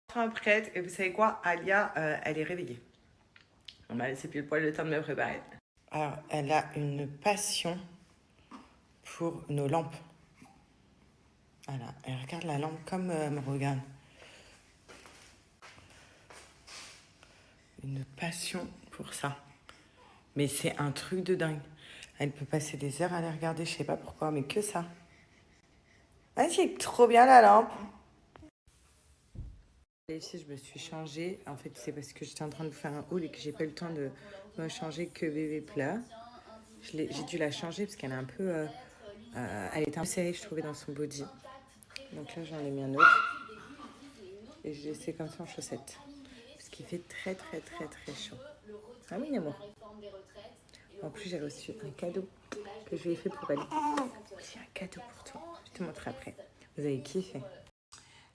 Enfin prête, et vous savez quoi, Alia, elle est réveillée. On m'a laissé pile poil le temps de me préparer. Alors, elle a une passion pour nos lampes. Voilà, elle regarde la lampe comme elle me regarde. Une passion pour ça. Mais c'est un truc de dingue. Elle peut passer des heures à les regarder, je sais pas pourquoi, mais que ça. Ah, c'est trop bien la lampe. Et ici, je me suis changée. En fait, c'est parce que j'étais en train de faire un haul et que j'ai pas eu le temps de me changer que bébé pleure. J'ai dû la changer parce qu'elle est un peu... elle était un peu serrée, je trouvais, dans son body. Donc là, j'en ai mis un autre. Et je l'ai laissé comme ça en chaussettes. Parce qu'il fait très, très, très, très chaud. Ah oui, amour. En plus, j'ai reçu un cadeau que je lui ai fait pour elle. J'ai un cadeau pour toi. Je te montre après. Vous avez kiffé.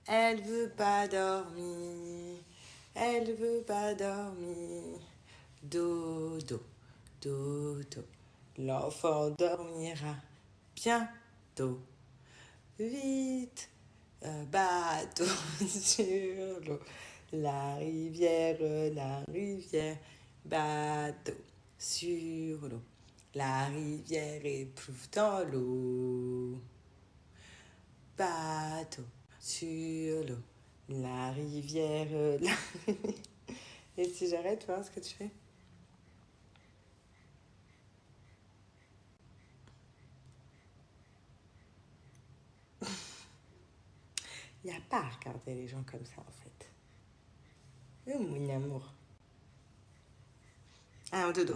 Elle veut pas dormir. Elle veut pas dormir. Dodo, dodo. L'enfant dormira bientôt. Vite, bateau sur l'eau. La rivière, bateau sur l'eau. La rivière éprouve dans l'eau. Bateau sur l'eau. La rivière, Et si j'arrête, tu vois ce que tu fais? Il n'y a pas à regarder les gens comme ça, en fait. Oh, mon amour. Ah, un dodo.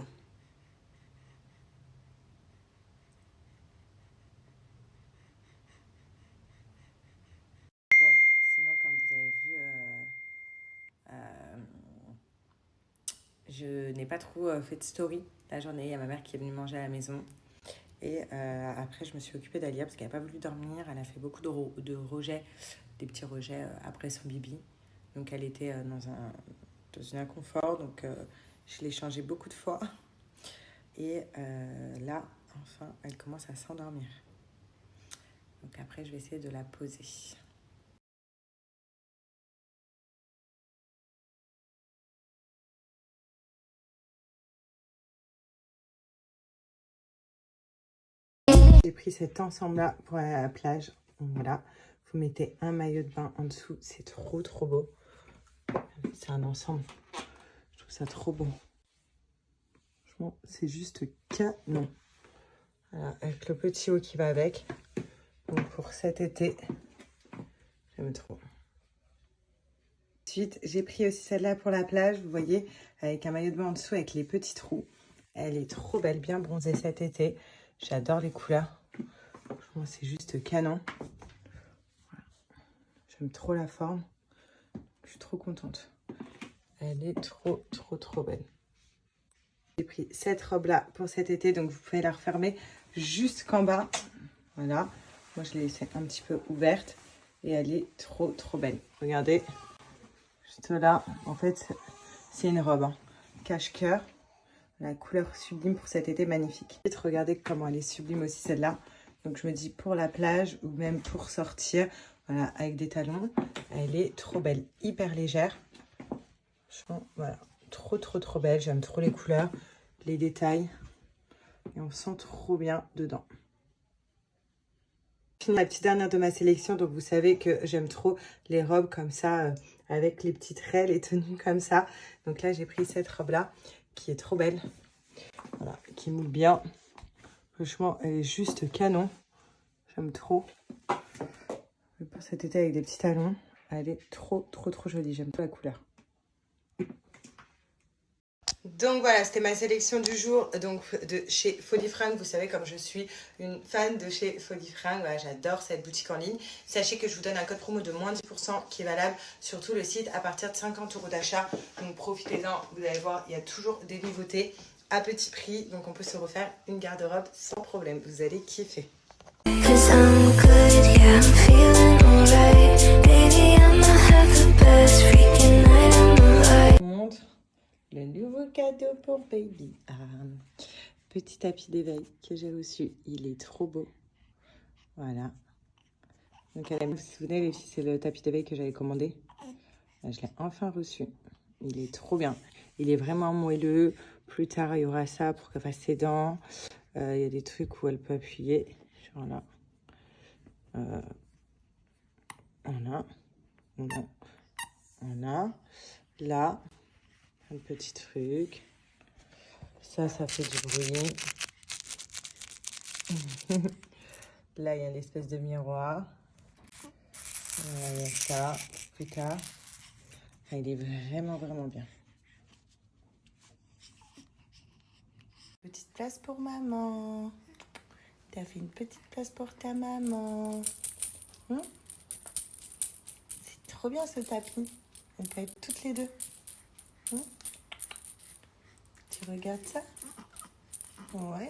Bon, sinon, comme vous avez vu, je n'ai pas trop fait de story la journée. Il y a ma mère qui est venue manger à la maison. Et après, je me suis occupée d'Alia parce qu'elle n'a pas voulu dormir. Elle a fait beaucoup de rejets, des petits rejets après son bibi. Donc, elle était dans un inconfort. Donc, je l'ai changée beaucoup de fois. Et là, enfin, elle commence à s'endormir. Donc, après, je vais essayer de la poser. J'ai pris cet ensemble-là pour aller à la plage. Voilà. Vous mettez un maillot de bain en dessous. C'est trop, trop beau. C'est un ensemble. Je trouve ça trop beau. Franchement, c'est juste canon. Voilà, avec le petit haut qui va avec. Donc pour cet été, j'aime trop. Ensuite, j'ai pris aussi celle-là pour la plage. Vous voyez, avec un maillot de bain en dessous avec les petits trous. Elle est trop belle, bien bronzée cet été. J'adore les couleurs. Franchement, c'est juste canon. Voilà. J'aime trop la forme. Je suis trop contente. Elle est trop, trop, trop belle. J'ai pris cette robe-là pour cet été. Donc, vous pouvez la refermer jusqu'en bas. Voilà. Moi, je l'ai laissée un petit peu ouverte. Et elle est trop, trop belle. Regardez. Juste là. En fait, c'est une robe. Hein. Cache-cœur. La couleur sublime pour cet été, magnifique. Regardez comment elle est sublime aussi, celle-là. Donc, je me dis pour la plage ou même pour sortir. Voilà, avec des talons. Elle est trop belle. Hyper légère. Franchement, voilà. Trop, trop, trop belle. J'aime trop les couleurs, les détails. Et on sent trop bien dedans. La petite dernière de ma sélection. Donc, vous savez que j'aime trop les robes comme ça, avec les petites raies, les tenues comme ça. Donc là, j'ai pris cette robe-là qui est trop belle. Voilà, qui moule bien. Franchement, elle est juste canon. J'aime trop. Pour cet été avec des petits talons. Elle est trop, trop, trop jolie. J'aime trop la couleur. Donc voilà, c'était ma sélection du jour donc de chez Folifringue. Vous savez, comme je suis une fan de chez Folifringue, voilà, j'adore cette boutique en ligne. Sachez que je vous donne un code promo de moins 10% qui est valable sur tout le site à partir de 50 € d'achat. Donc profitez-en, vous allez voir, il y a toujours des nouveautés à petit prix. Donc on peut se refaire une garde-robe sans problème. Vous allez kiffer. Le nouveau cadeau pour baby. Petit tapis d'éveil que j'ai reçu. Il est trop beau. Voilà. Donc, vous vous souvenez, les filles, c'est le tapis d'éveil que j'avais commandé. Là, je l'ai enfin reçu. Il est trop bien. Il est vraiment moelleux. Plus tard, il y aura ça pour qu'elle fasse ses dents. Il y a des trucs où elle peut appuyer. Genre là. Voilà. On a. Là, un petit truc. Ça fait du bruit. Là, il y a une espèce de miroir. Il y a ça, plus tard. Enfin, il est vraiment, vraiment bien. Petite place pour maman. T'as fait une petite place pour ta maman. C'est trop bien ce tapis. On peut être toutes les deux. Tu regardes ça? Ouais.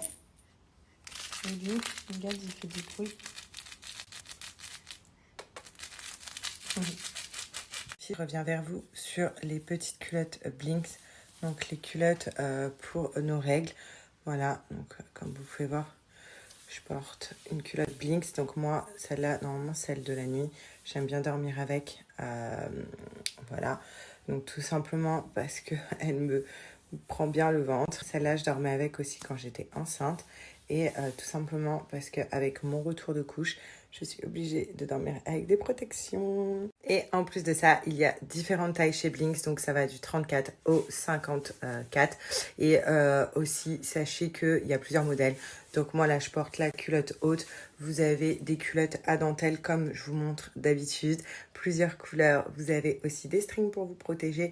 Et lui, regarde, il fait du bruit. Je reviens vers vous sur les petites culottes Blinks. Donc les culottes pour nos règles. Voilà, donc comme vous pouvez voir, je porte une culotte Blinks. Donc moi, celle-là, normalement, celle de la nuit. J'aime bien dormir avec. Voilà. Donc tout simplement parce qu'elle me prend bien le ventre. Celle-là, je dormais avec aussi quand j'étais enceinte. Et tout simplement parce qu'avec mon retour de couche, je suis obligée de dormir avec des protections. Et en plus de ça, il y a différentes tailles chez Blinks. Donc ça va du 34 au 54. Et aussi, sachez qu'il y a plusieurs modèles. Donc moi là, je porte la culotte haute. Vous avez des culottes à dentelle comme je vous montre d'habitude. Plusieurs couleurs. Vous avez aussi des strings pour vous protéger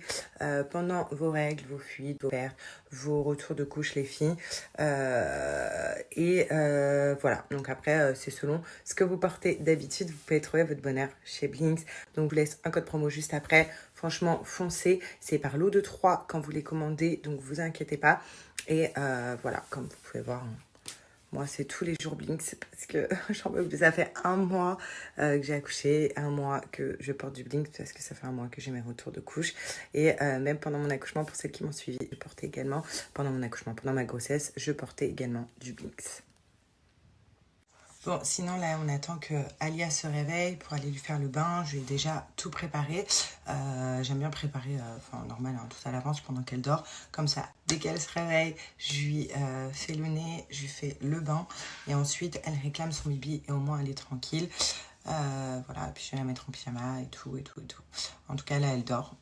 pendant vos règles, vos fuites, vos pertes, vos retours de couche les filles. Voilà. Donc après, c'est selon ce que vous portez d'habitude. Vous pouvez trouver votre bonheur chez Blinks. Donc je vous laisse un code promo juste après. Franchement, foncez. C'est par lot de 3 quand vous les commandez. Donc vous inquiétez pas. Et voilà, comme vous pouvez voir... Moi, c'est tous les jours Blinks parce que j'en peux plus. Ça fait 1 mois que j'ai accouché, 1 mois que je porte du Blinks parce que ça fait 1 mois que j'ai mes retours de couche. Et même pendant mon accouchement, pour celles qui m'ont suivi, je portais également, pendant mon accouchement, pendant ma grossesse, je portais également du Blinks. Bon, sinon là, on attend que Alia se réveille pour aller lui faire le bain. Je lui ai déjà tout préparé. J'aime bien préparer, normal, hein, tout à l'avance pendant qu'elle dort. Comme ça, dès qu'elle se réveille, je lui fais le nez, je lui fais le bain. Et ensuite, elle réclame son bibi et au moins elle est tranquille. Voilà, puis je vais la mettre en pyjama et tout. En tout cas, là, elle dort.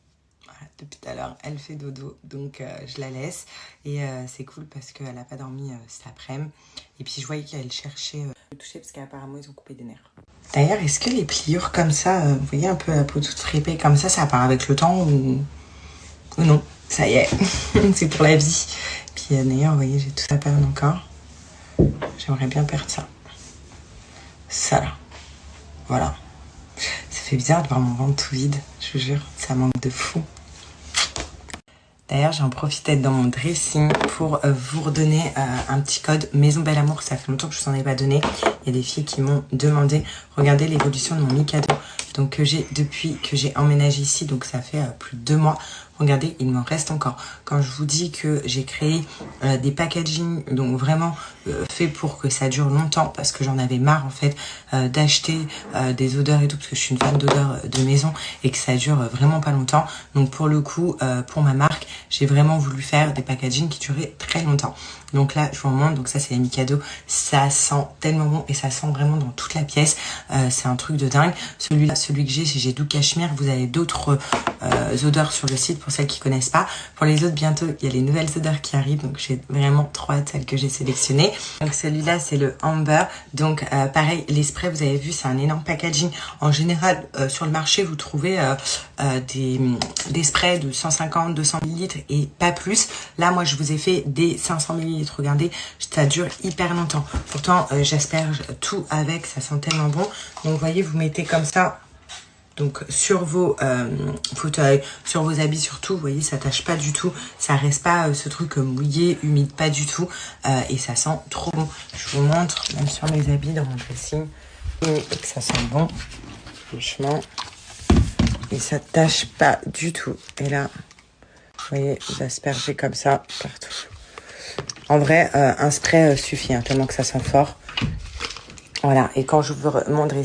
Voilà, depuis tout à l'heure, elle fait dodo, donc je la laisse. Et c'est cool parce qu'elle n'a pas dormi cet après-midi. Et puis je voyais qu'elle cherchait le toucher parce qu'apparemment ils ont coupé des nerfs. D'ailleurs, est-ce que les pliures comme ça, vous voyez un peu la peau toute fripée comme ça part avec le temps ou non? Ça y est, c'est pour la vie. Puis d'ailleurs, vous voyez, j'ai tout à perdre encore. J'aimerais bien perdre ça. Ça là. Voilà. Ça fait bizarre de voir mon ventre tout vide, je vous jure, ça manque de fou. D'ailleurs, j'en profite d'être dans mon dressing pour vous redonner un petit code Maison Belle Amour. Ça fait longtemps que je vous en ai pas donné. Il y a des filles qui m'ont demandé. Regardez l'évolution de mon Mikado. Donc que j'ai depuis que j'ai emménagé ici. Donc ça fait plus de 2 mois. Regardez, il m'en reste encore. Quand je vous dis que j'ai créé des packaging, donc vraiment fait pour que ça dure longtemps, parce que j'en avais marre en fait d'acheter des odeurs et tout, parce que je suis une fan d'odeurs de maison et que ça dure vraiment pas longtemps. Donc pour le coup, pour ma marque, j'ai vraiment voulu faire des packaging qui duraient très longtemps. Donc là, je vous en montre. Donc ça, c'est les Mikado. Ça sent tellement bon et ça sent vraiment dans toute la pièce. C'est un truc de dingue. Celui-là, celui que j'ai, c'est Doux Cachemire. Vous avez d'autres odeurs sur le site pour celles qui connaissent pas. Pour les autres, bientôt, il y a les nouvelles odeurs qui arrivent. Donc j'ai vraiment 3 celles que j'ai sélectionnées. Donc celui-là, c'est le Amber. Donc pareil, les sprays, vous avez vu, c'est un énorme packaging. En général, sur le marché, vous trouvez des sprays de 150, 200 ml et pas plus. Là, moi, je vous ai fait des 500 ml. Regardez, ça dure hyper longtemps. Pourtant, j'asperge tout avec, ça sent tellement bon. Donc, vous voyez, vous mettez comme ça, donc sur vos fauteuils, sur vos habits surtout, vous voyez, ça tâche pas du tout. Ça reste pas ce truc mouillé, humide, pas du tout. Et ça sent trop bon. Je vous montre, même sur mes habits, dans mon dressing, et que ça sent bon, franchement. Et ça tâche pas du tout. Et là, vous voyez, j'asperge comme ça partout. En vrai, un spray suffit, hein, tellement que ça sent fort. Voilà, et quand je vous mon dressing,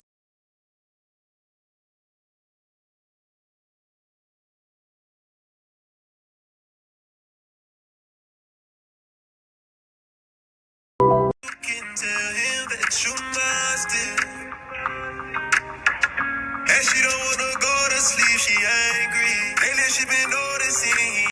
can tell him that you must still. And she don't wanna go to sleep, she angry. Lately she been noticing